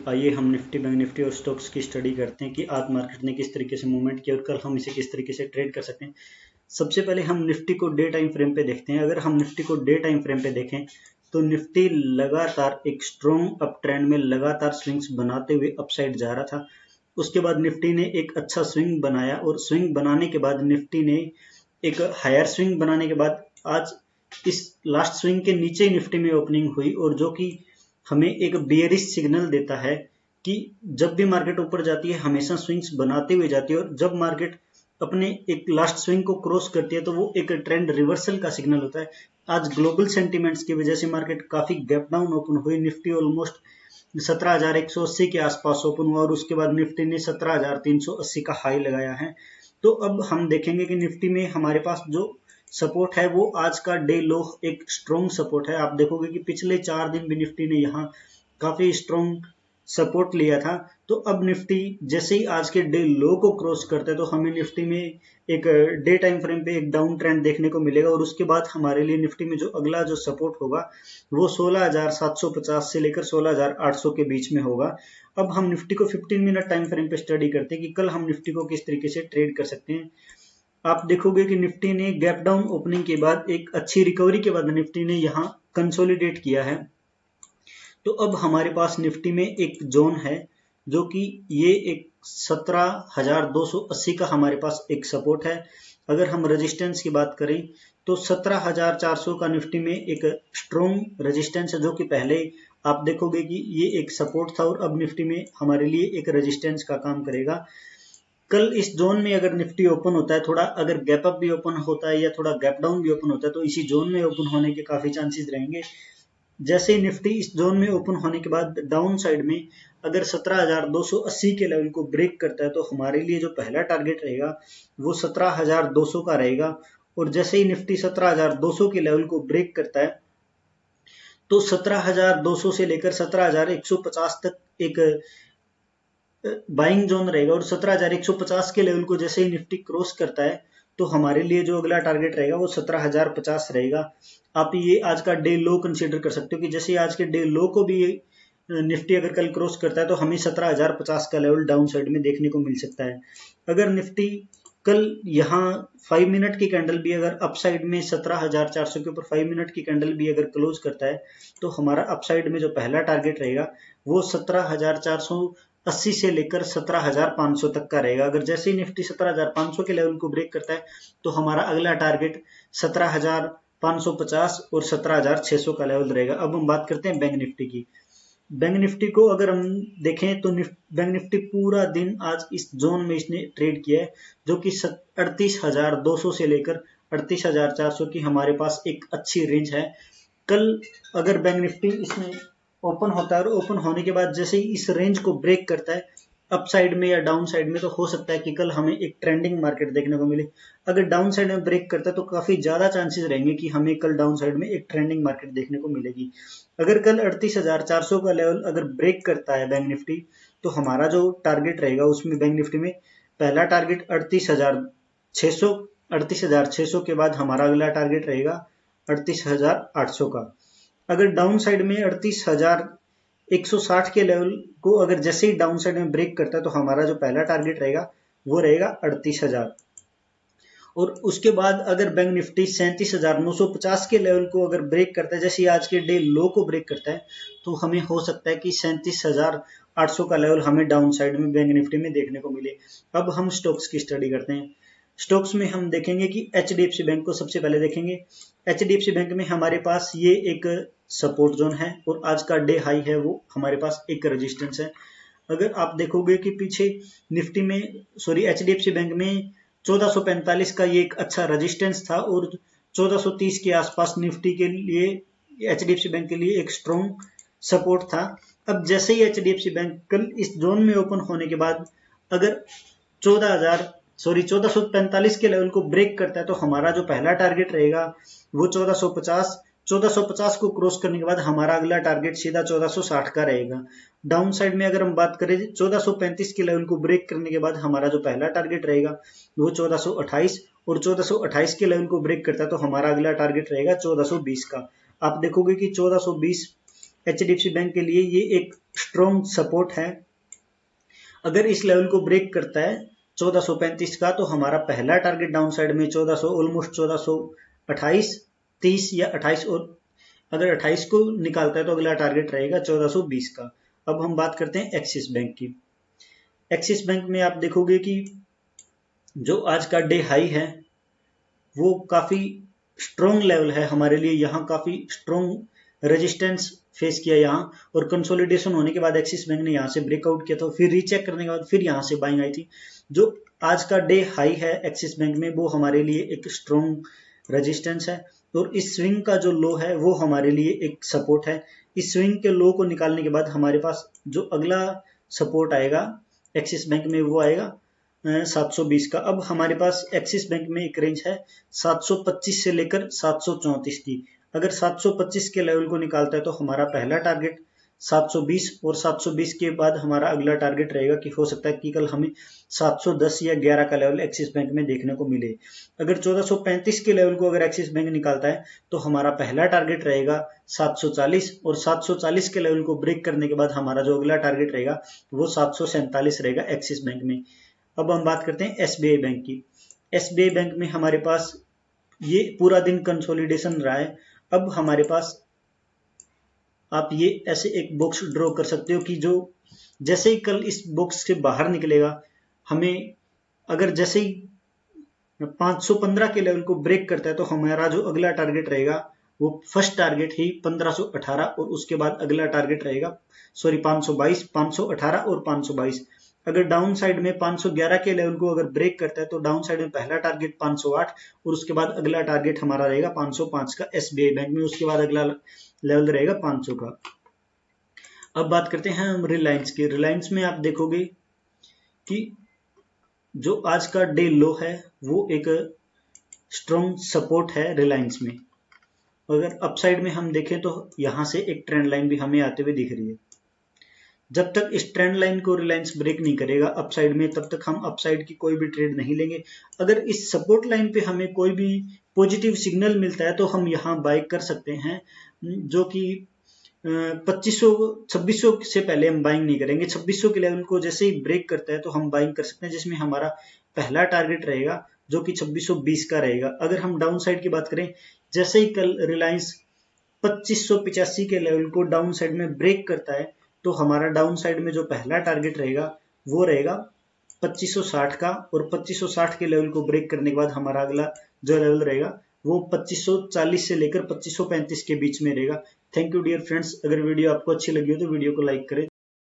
आइए हम Nifty, bank Nifty और स्टॉक्स की स्टडी करते हैं कि आज मार्केट ने किस तरीके से मूवमेंट किया और कल हम इसे किस तरीके से ट्रेड कर सकते हैं। सबसे पहले हम निफ्टी को डे टाइम फ्रेम पे देखते हैं। अगर हम निफ्टी को डे टाइम फ्रेम पे देखें तो निफ्टी लगातार एक स्ट्रॉन्ग अप ट्रेंड में लगातार स्विंग्स बनाते हुए अपसाइड जा रहा था। उसके बाद निफ्टी ने एक अच्छा स्विंग बनाया और स्विंग बनाने के बाद निफ्टी ने एक हायर स्विंग बनाने के बाद आज इस लास्ट स्विंग के नीचे ही निफ्टी में ओपनिंग हुई और जो कि हमें एक बेयरिश सिग्नल देता है कि जब भी मार्केट ऊपर जाती है हमेशा स्विंग्स बनाते हुए जाती है और जब मार्केट अपने एक लास्ट स्विंग को क्रॉस करती है तो वो एक ट्रेंड रिवर्सल का सिग्नल होता है। आज ग्लोबल सेंटीमेंट्स की वजह से मार्केट काफी गैप डाउन ओपन हुई। निफ्टी ऑलमोस्ट 17,180 के आसपास ओपन हुआ और उसके बाद निफ्टी ने 17,380 का हाई लगाया है। तो अब हम देखेंगे कि निफ्टी में हमारे पास जो सपोर्ट है वो आज का डे लो एक स्ट्रॉन्ग सपोर्ट है। आप देखोगे कि पिछले 4 दिन भी निफ्टी ने यहाँ काफी स्ट्रॉन्ग सपोर्ट लिया था। तो अब निफ्टी जैसे ही आज के डे लो को क्रॉस करता है तो हमें निफ्टी में एक डे टाइम फ्रेम पे एक डाउन ट्रेंड देखने को मिलेगा और उसके बाद हमारे लिए निफ्टी में जो अगला जो सपोर्ट होगा वो 16,750 से लेकर 16,800 के बीच में होगा। अब हम निफ्टी को 15 मिनट टाइम फ्रेम पे स्टडी करते हैं कि कल हम निफ्टी को किस तरीके से ट्रेड कर सकते हैं। आप देखोगे कि निफ्टी ने गैप डाउन ओपनिंग के बाद एक अच्छी रिकवरी के बाद निफ्टी ने यहाँ कंसोलिडेट किया है। तो अब हमारे पास निफ्टी में एक जोन है जो कि ये एक 17,280 का हमारे पास एक सपोर्ट है। अगर हम रेजिस्टेंस की बात करें तो 17,400 का निफ्टी में एक स्ट्रॉन्ग रेजिस्टेंस है जो कि पहले आप देखोगे कि ये एक सपोर्ट था और अब निफ्टी में हमारे लिए एक रेजिस्टेंस का काम करेगा। कल इस जोन में अगर निफ्टी ओपन होता है, थोड़ा अगर गैप अप भी ओपन होता है या थोड़ा गैप डाउन भी ओपन होता है तो इसी जोन में ओपन होने के काफी चांसेस रहेंगे। जैसे ही निफ्टी इस जोन में ओपन होने के बाद डाउन साइड में अगर 17,280 के लेवल को ब्रेक करता है तो हमारे लिए जो पहला टारगेट रहेगा वो 17,200 का रहेगा। और जैसे ही निफ्टी 17,200 के लेवल को ब्रेक करता है तो 17,200 से लेकर 17,150 तक एक बाइंग जोन रहेगा और 17,150 के लेवल को जैसे ही निफ्टी क्रॉस करता है तो हमारे लिए जो अगला टारगेट रहेगा वो 17,050 रहेगा। आप ये आज का डे लो कंसीडर कर सकते हो कि जैसे आज के डे लो को भी निफ्टी अगर कल क्रॉस करता है तो हमें 17,050 का लेवल डाउन साइड में देखने को मिल सकता है। अगर निफ्टी कल यहाँ 5 मिनट की कैंडल भी अगर अपसाइड में 17,400 के ऊपर 5 मिनट की कैंडल भी अगर क्लोज करता है तो हमारा अपसाइड में जो पहला टारगेट रहेगा वो 17,480 से लेकर 17,500 तक का रहेगा। अगर जैसे ही निफ्टी 17,500 के लेवल को ब्रेक करता है तो हमारा अगला टारगेट 17,550 और 17,600 का लेवल रहेगा। अब हम बात करते हैं बैंक निफ्टी की। बैंक निफ्टी को अगर हम देखें तो बैंक निफ्टी पूरा दिन आज इस जोन में इसने ट्रेड किया है जो कि 38,200 से लेकर 38,400 की हमारे पास एक अच्छी रेंज है। कल अगर बैंक निफ्टी इसमें ओपन होता है और ओपन होने के बाद जैसे ही इस रेंज को ब्रेक करता है अप साइड में या डाउन साइड में तो हो सकता है कि कल हमें एक ट्रेंडिंग मार्केट देखने को मिले। अगर डाउन साइड में ब्रेक करता है तो काफी ज्यादा चांसेस रहेंगे कि हमें कल डाउन साइड में एक ट्रेंडिंग मार्केट देखने को मिलेगी। अगर कल 38,400 का लेवल अगर ब्रेक करता है बैंक निफ्टी तो हमारा जो टारगेट रहेगा उसमें बैंक निफ्टी में पहला टारगेट 38,600 के बाद हमारा अगला टारगेट रहेगा 38,800 का। अगर डाउन साइड में 38,160 के लेवल को अगर जैसे ही डाउन साइड में ब्रेक करता है तो हमारा जो पहला टारगेट रहेगा वो रहेगा 38,000। और उसके बाद अगर बैंक निफ्टी 37,950 के लेवल को अगर ब्रेक करता है जैसे आज के डे लो को ब्रेक करता है तो हमें हो सकता है कि 37,800 का लेवल हमें डाउन साइड में बैंक निफ्टी में देखने को मिले। अब हम स्टॉक्स की स्टडी करते हैं। स्टॉक्स में हम देखेंगे कि HDFC बैंक को सबसे पहले देखेंगे। HDFC बैंक में हमारे पास ये एक सपोर्ट जोन है और आज का डे हाई है वो हमारे पास एक रेजिस्टेंस है। अगर आप देखोगे कि पीछे निफ्टी में HDFC बैंक में 1445 का ये एक अच्छा रेजिस्टेंस था और 1430 के आसपास निफ्टी के लिए HDFC बैंक के लिए एक स्ट्रॉन्ग सपोर्ट था। अब जैसे ही HDFC बैंक कल इस जोन में ओपन होने के बाद अगर 1445 के लेवल को ब्रेक करता है तो हमारा जो पहला टारगेट रहेगा वो 1450 को क्रॉस करने के बाद हमारा अगला टारगेट सीधा 1460 का रहेगा। डाउन साइड में अगर हम बात करें 1435 के लेवल को ब्रेक करने के बाद हमारा जो पहला टारगेट रहेगा वो 1428 और 1428 के लेवल को ब्रेक करता है तो हमारा अगला टारगेट रहेगा 1420 का। आप देखोगे कि 1420 HDFC बैंक के लिए ये एक स्ट्रॉन्ग सपोर्ट है। अगर इस लेवल को ब्रेक करता है 1435 का, तो हमारा पहला टारगेट डाउन साइड में 1400, ऑलमोस्ट 1428, 30 या 28, और अगर 28 को निकालता है तो अगला टारगेट रहेगा 1420 का। अब हम बात करते हैं एक्सिस बैंक की। एक्सिस बैंक में आप देखोगे कि जो आज का डे हाई है वो काफी स्ट्रॉन्ग लेवल है हमारे लिए, यहाँ काफी स्ट्रॉन्ग रेजिस्टेंस फेस किया यहाँ, और कंसोलिडेशन होने के बाद एक्सिस बैंक ने यहाँ से ब्रेकआउट किया था, फिर रीचेक करने के बाद फिर यहाँ से बाइंग आई थी। जो आज का डे हाई है एक्सिस बैंक में वो हमारे लिए एक स्ट्रॉन्ग रेजिस्टेंस है, और इस स्विंग का जो लो है वो हमारे लिए एक सपोर्ट है। इस स्विंग के लो को निकालने के बाद हमारे पास जो अगला सपोर्ट आएगा एक्सिस बैंक में वो आएगा 720 का। अब हमारे पास एक्सिस बैंक में एक रेंज है 725 से लेकर 734 की। अगर 725 के लेवल को निकालता है तो हमारा पहला टारगेट 720, और 720 के बाद हमारा अगला टारगेट रहेगा कि हो सकता है कि कल हमें 710 या 11 का लेवल एक्सिस बैंक में देखने को मिले। अगर 1435 के लेवल को अगर एक्सिस बैंक निकालता है तो हमारा पहला टारगेट रहेगा 740, और 740 के लेवल को ब्रेक करने के बाद हमारा जो अगला टारगेट रहेगा वो 747 रहेगा एक्सिस बैंक में। अब हम बात करते हैं SBI बैंक की। SBI बैंक में हमारे पास ये पूरा दिन कंसोलिडेशन रहा है। अब हमारे पास आप ये ऐसे एक बॉक्स ड्रॉ कर सकते हो कि जो जैसे ही कल इस बॉक्स से बाहर निकलेगा, हमें अगर जैसे ही 515 के लेवल को ब्रेक करता है तो हमारा जो अगला टारगेट रहेगा वो फर्स्ट टारगेट ही 1518, और उसके बाद अगला टारगेट रहेगा 522, 518 और 522। अगर डाउन साइड में 511 के लेवल को अगर ब्रेक करता है तो डाउन साइड में पहला टारगेट 508, और उसके बाद अगला टारगेट हमारा रहेगा 505 का SBI बैंक में, उसके बाद अगला लेवल रहेगा 500 का। अब बात करते हैं हम रिलायंस की। रिलायंस में आप देखोगे कि जो आज का डे लो है वो एक स्ट्रॉन्ग सपोर्ट है रिलायंस में। अगर अपसाइड में हम देखें तो यहां से एक ट्रेंड लाइन भी हमें आते हुए दिख रही है। जब तक इस ट्रेंड लाइन को रिलायंस ब्रेक नहीं करेगा अपसाइड में, तब तक हम अपसाइड की कोई भी ट्रेड नहीं लेंगे। अगर इस सपोर्ट लाइन पे हमें कोई भी पॉजिटिव सिग्नल मिलता है तो हम यहाँ बाय कर सकते हैं, जो कि 2600 से पहले हम बाइंग नहीं करेंगे। 2600 के लेवल को जैसे ही ब्रेक करता है तो हम बाइंग कर सकते हैं, जिसमें हमारा पहला टारगेट रहेगा जो कि 2620 का रहेगा। अगर हम डाउन साइड की बात करें, जैसे ही कल रिलायंस 2585 के लेवल को डाउन साइड में ब्रेक करता है तो हमारा डाउन साइड में जो पहला टारगेट रहेगा वो रहेगा 2560 का, और 2560 के लेवल को ब्रेक करने के बाद हमारा अगला जो लेवल रहेगा वो 2540 से लेकर 2535 के बीच में रहेगा। Thank you dear friends. अगर वीडियो आपको अच्छी लगी हो तो वीडियो को लाइक करें।